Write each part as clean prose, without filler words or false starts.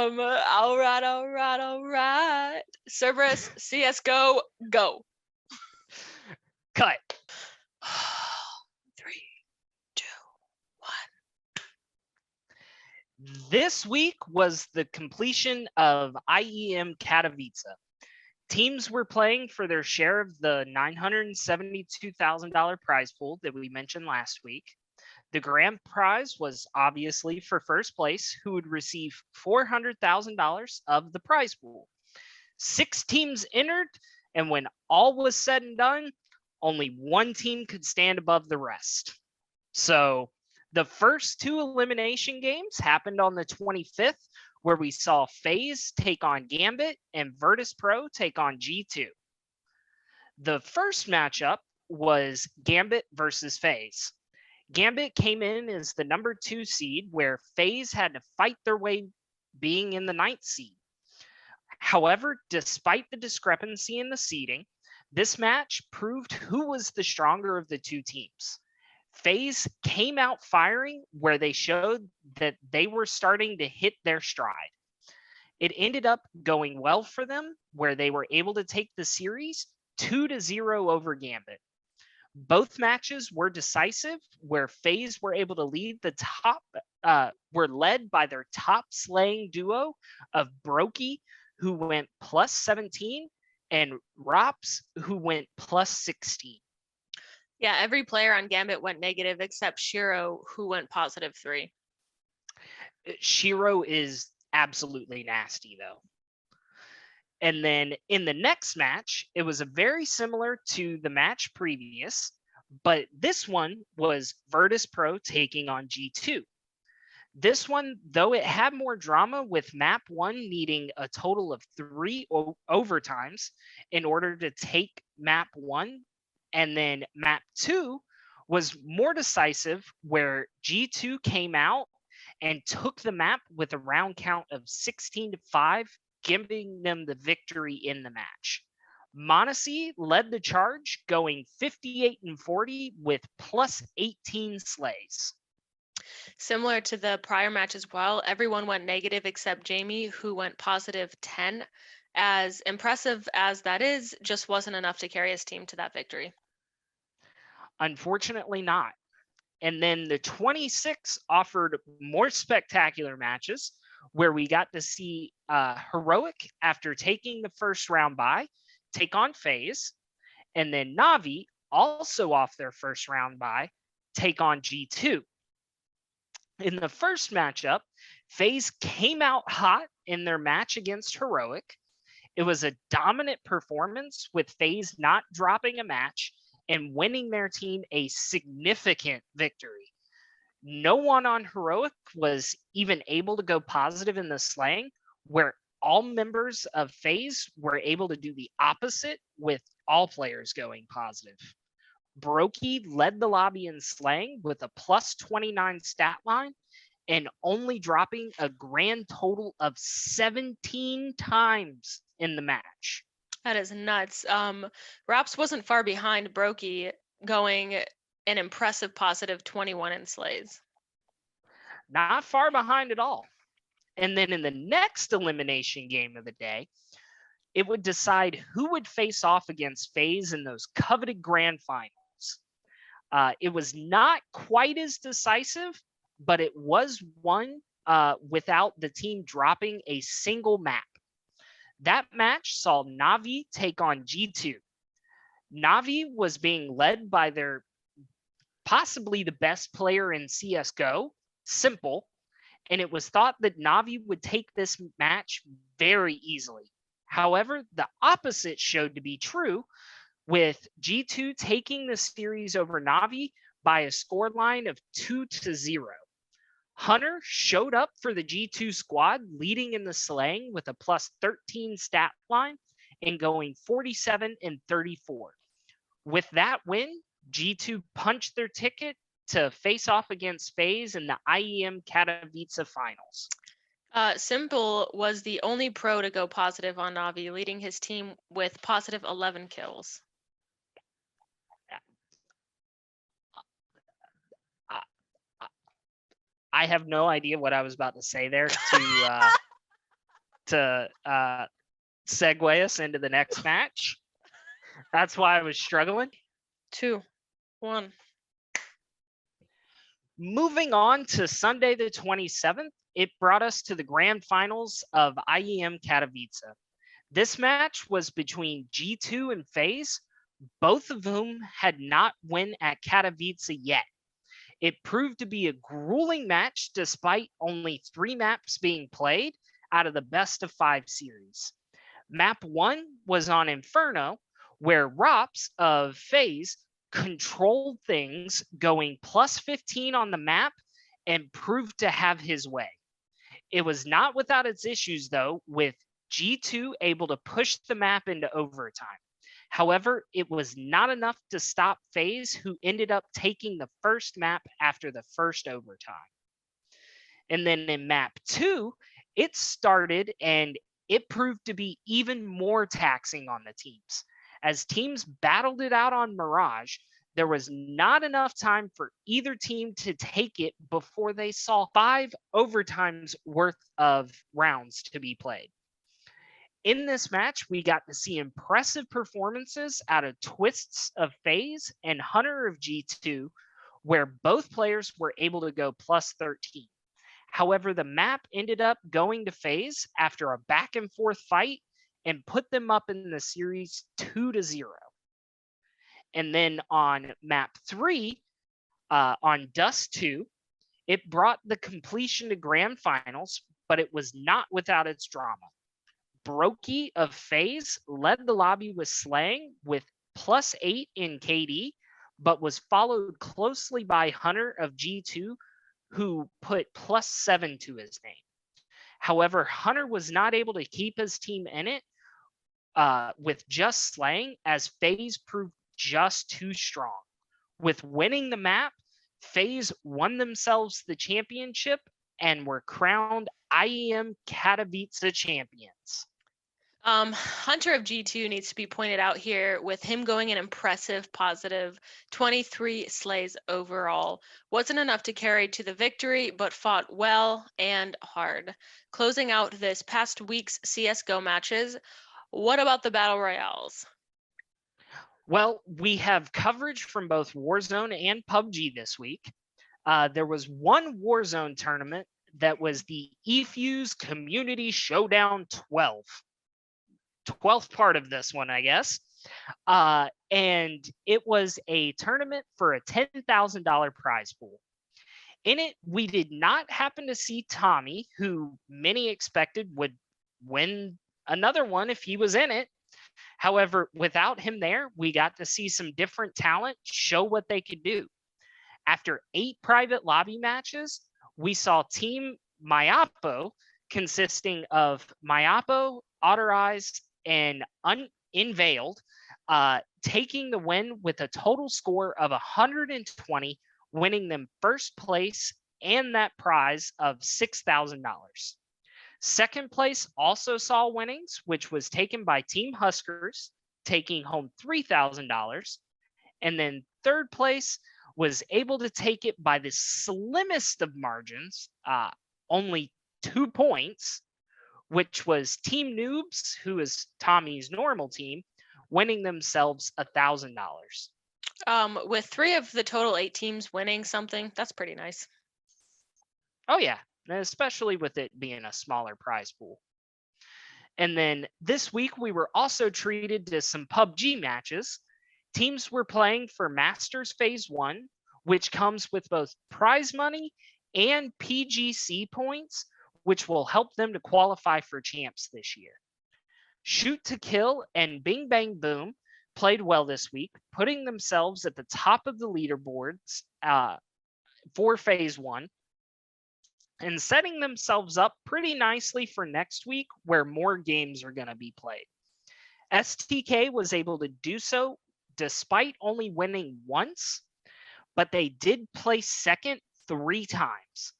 All right. Cerberus, CSGO, go. Cut. 3, 2, 1. This week was the completion of IEM Katowice. Teams were playing for their share of the $972,000 prize pool that we mentioned last week. The grand prize was obviously for first place, who would receive $400,000 of the prize pool. 6 teams entered, and when all was said and done, only one team could stand above the rest. So the first 2 elimination games happened on the 25th, where we saw FaZe take on Gambit and Virtus Pro take on G2. The first matchup was Gambit versus FaZe. Gambit came in as the number 2 seed, where FaZe had to fight their way being in the 9th seed. However, despite the discrepancy in the seeding, this match proved who was the stronger of the 2 teams. FaZe came out firing, where they showed that they were starting to hit their stride. It ended up going well for them, where they were able to take the series 2-0 over Gambit. Both matches were decisive, where FaZe were able to lead were led by their top slaying duo of Brokey, who went plus 17, and Rops, who went plus 16. Yeah, every player on Gambit went negative except Shiro, who went positive 3. Shiro is absolutely nasty, though. And then in the next match, it was very similar to the match previous, but this one was Virtus Pro taking on G2. This one, though it had more drama, with map 1 needing a total of 3 overtimes in order to take map 1, and then map 2 was more decisive, where G2 came out and took the map with a round count of 16-5, giving them the victory in the match. Monacy led the charge, going 58-40 with plus 18 slays. Similar to the prior match as well, everyone went negative except Jamie, who went positive 10. As impressive as that is, just wasn't enough to carry his team to that victory. Unfortunately not. And then the 26 offered more spectacular matches, where we got to see Heroic, after taking the first round bye, take on FaZe, and then Na'Vi, also off their first round bye, take on G2. In the first matchup, FaZe came out hot in their match against Heroic. It was a dominant performance, with FaZe not dropping a match and winning their team a significant victory. No one on Heroic was even able to go positive in the slaying, where all members of FaZe were able to do the opposite, with all players going positive. Brokey led the lobby in slaying with a plus 29 stat line, and only dropping a grand total of 17 times in the match. That is nuts. Raps wasn't far behind Brokey, going an impressive positive 21 in slays. Not far behind at all. And then in the next elimination game of the day, it would decide who would face off against FaZe in those coveted grand finals. It was not quite as decisive, but it was won without the team dropping a single map. That match saw Na'Vi take on G2. Na'Vi was being led by their possibly the best player in CSGO, Simple, and it was thought that Na'Vi would take this match very easily. However, the opposite showed to be true, with G2 taking the series over Na'Vi by a scoreline of 2-0. Hunter showed up for the G2 squad, leading in the slaying with a plus 13 stat line and going 47-34. With that win, G2 punched their ticket to face off against FaZe in the IEM Katowice finals. Simple was the only pro to go positive on Na'Vi, leading his team with positive 11 kills. I have no idea what I was about to say there to to segue us into the next match. That's why I was struggling. 2, 1. Moving on to Sunday the 27th, it brought us to the grand finals of IEM Katowice. This match was between G2 and FaZe, both of whom had not won at Katowice yet. It proved to be a grueling match despite only 3 maps being played out of the best of 5 series. Map 1 was on Inferno, where Rops of FaZe controlled things, going plus 15 on the map and proved to have his way. It was not without its issues, though, with G2 able to push the map into overtime. However, it was not enough to stop FaZe, who ended up taking the first map after the first overtime. And then in map 2, it started and it proved to be even more taxing on the teams. As teams battled it out on Mirage, there was not enough time for either team to take it before they saw 5 overtimes worth of rounds to be played. In this match, we got to see impressive performances out of Twists of FaZe and Hunter of G2, where both players were able to go plus 13. However, the map ended up going to FaZe after a back and forth fight and put them up in the series 2-0. And then on map 3, on Dust 2, it brought the completion to grand finals, but it was not without its drama. Brokey of FaZe led the lobby with Slang with plus 8 in KD, but was followed closely by Hunter of G2, who put plus 7 to his name. However, Hunter was not able to keep his team in it with just Slang, as FaZe proved just too strong. With winning the map, FaZe won themselves the championship and were crowned IEM Katowice champions. Hunter of G2 needs to be pointed out here, with him going an impressive positive 23 slays overall. Wasn't enough to carry to the victory, but fought well and hard. Closing out this past week's CSGO matches, what about the Battle Royales? Well, we have coverage from both Warzone and PUBG this week. There was one Warzone tournament that was the eFuse Community Showdown 12. 12th part of this one, I guess. And it was a tournament for a $10,000 prize pool. In it, we did not happen to see Tommy, who many expected would win another one if he was in it. However, without him there, we got to see some different talent show what they could do. After 8 private lobby matches, we saw Team Myapo, consisting of Myapo, Otterize, and Unveiled, taking the win with a total score of 120, winning them first place and that prize of $6,000. Second place also saw winnings, which was taken by Team Huskers, taking home $3,000. And then third place was able to take it by the slimmest of margins, only 2 points, which was Team Noobs, who is Tommy's normal team, winning themselves $1,000. With 3 of the total 8 teams winning something, that's pretty nice. Oh, yeah, especially with it being a smaller prize pool. And then this week, we were also treated to some PUBG matches. Teams were playing for Masters Phase 1, which comes with both prize money and PGC points, which will help them to qualify for champs this year. Shoot to Kill and Bing Bang Boom played well this week, putting themselves at the top of the leaderboards for Phase 1 and setting themselves up pretty nicely for next week, where more games are going to be played. STK was able to do so despite only winning once, but they did place second 3 times.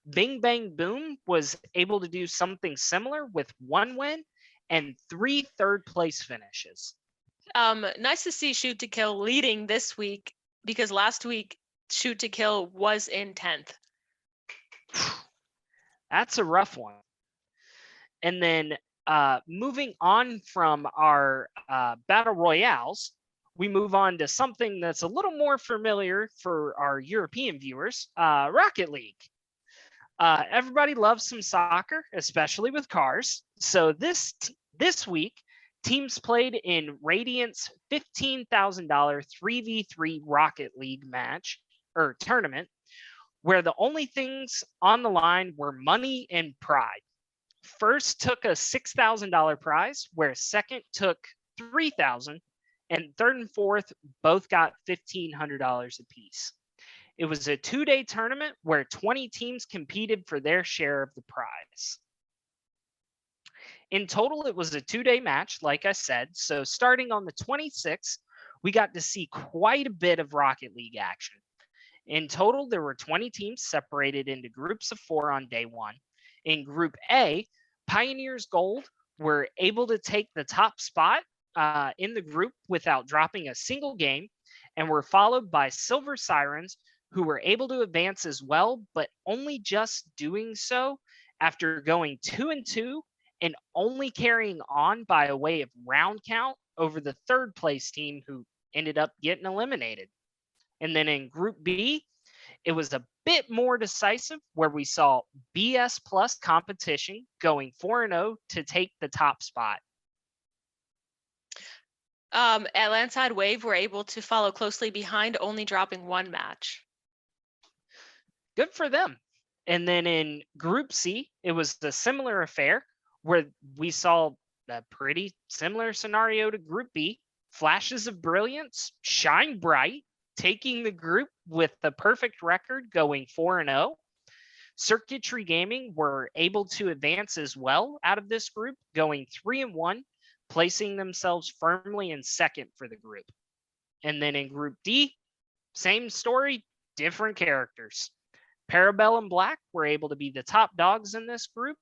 Bing Bang Boom was able to do something similar with 1 win and 3 third-place finishes. Nice to see Shoot to Kill leading this week, because last week Shoot to Kill was in 10th. That's a rough one. And then moving on from our battle royales, we move on to something that's a little more familiar for our European viewers, Rocket League. Everybody loves some soccer, especially with cars. So this week, teams played in Radiant's $15,000 3v3 Rocket League match or tournament, where the only things on the line were money and pride. First took a $6,000 prize, where second took $3,000, and third and fourth both got $1,500 apiece. It was a 2-day tournament where 20 teams competed for their share of the prize. In total, it was a 2-day match, like I said. So starting on the 26th, we got to see quite a bit of Rocket League action. In total, there were 20 teams separated into groups of 4 on day 1. In Group A, Pioneers Gold were able to take the top spot in the group without dropping a single game, and were followed by Silver Sirens, who were able to advance as well, but only just doing so after going 2-2 and only carrying on by a way of round count over the third place team, who ended up getting eliminated. And then in Group B, it was a bit more decisive, where we saw BS Plus Competition going 4-0 to take the top spot. Atlantside Wave were able to follow closely behind, only dropping 1 match. Good for them. And then in Group C, it was the similar affair, where we saw a pretty similar scenario to Group B. Flashes of Brilliance shine bright, taking the group with the perfect record, going 4-0. Circuitry Gaming were able to advance as well out of this group, going 3-1, placing themselves firmly in second for the group. And then in Group D, same story, different characters. Parabellum Black were able to be the top dogs in this group,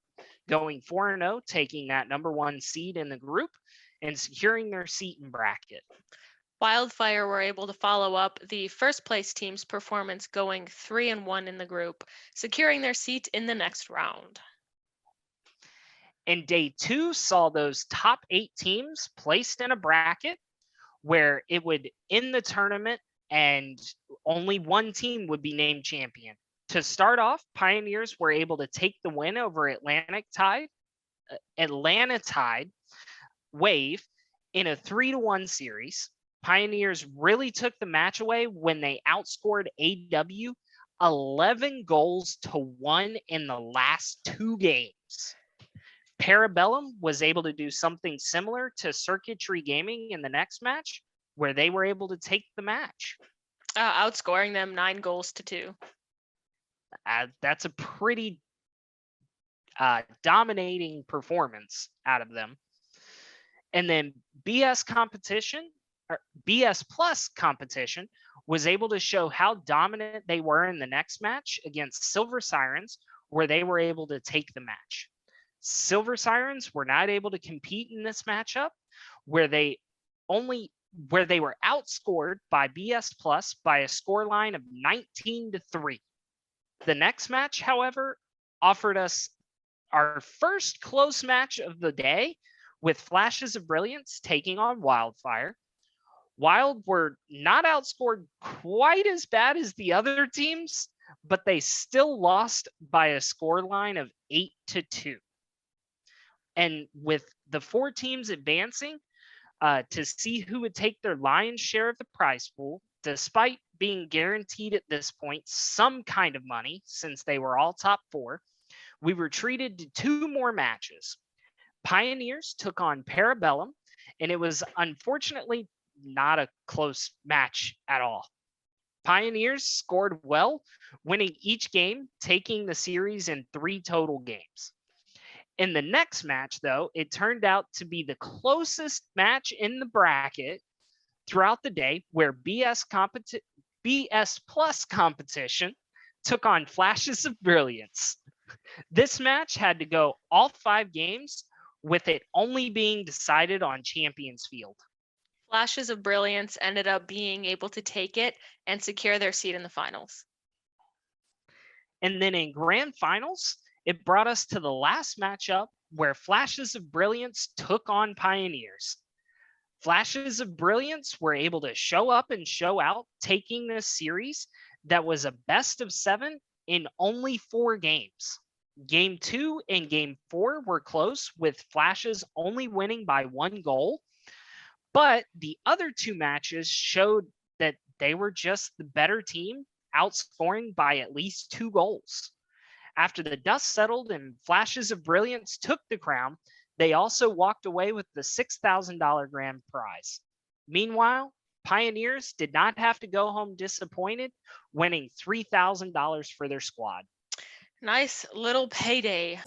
going 4-0, taking that number 1 seed in the group and securing their seat in bracket. Wildfire were able to follow up the first place team's performance, going 3-1 in the group, securing their seat in the next round. And day 2 saw those top 8 teams placed in a bracket where it would end the tournament and only one team would be named champion. To start off, Pioneers were able to take the win over Atlanta Tide Wave in a 3-1 series. Pioneers really took the match away when they outscored AW 11-1 in the last 2 games. Parabellum was able to do something similar to Circuitry Gaming in the next match, where they were able to take the match. Outscoring them 9-2. That's a pretty dominating performance out of them. And then BS Plus Competition was able to show how dominant they were in the next match against Silver Sirens, where they were able to take the match. Silver Sirens were not able to compete in this matchup, where they were outscored by BS Plus by a scoreline of 19-3. The next match, however, offered us our first close match of the day, with Flashes of Brilliance taking on Wildfire. Wild were not outscored quite as bad as the other teams, but they still lost by a scoreline of 8-2. And with the 4 teams advancing to see who would take their lion's share of the prize pool, despite being guaranteed at this point some kind of money since they were all top 4, we were treated to 2 more matches. Pioneers took on Parabellum, and it was unfortunately not a close match at all. Pioneers scored well, winning each game, taking the series in 3 total games. In the next match, though, it turned out to be the closest match in the bracket throughout the day, where BS Plus Competition took on Flashes of Brilliance. This match had to go all 5 games, with it only being decided on Champions Field. Flashes of Brilliance ended up being able to take it and secure their seat in the finals. And then in grand finals, It brought us to the last matchup where Flashes of Brilliance took on Pioneers. Flashes of Brilliance were able to show up and show out, taking this series that was a best of 7 in only 4 games. Game 2 and Game 4 were close, with Flashes only winning by 1 goal. But the other 2 matches showed that they were just the better team, outscoring by at least 2 goals. After the dust settled and Flashes of Brilliance took the crown, they also walked away with the $6,000 grand prize. Meanwhile, Pioneers did not have to go home disappointed, winning $3,000 for their squad. Nice little payday.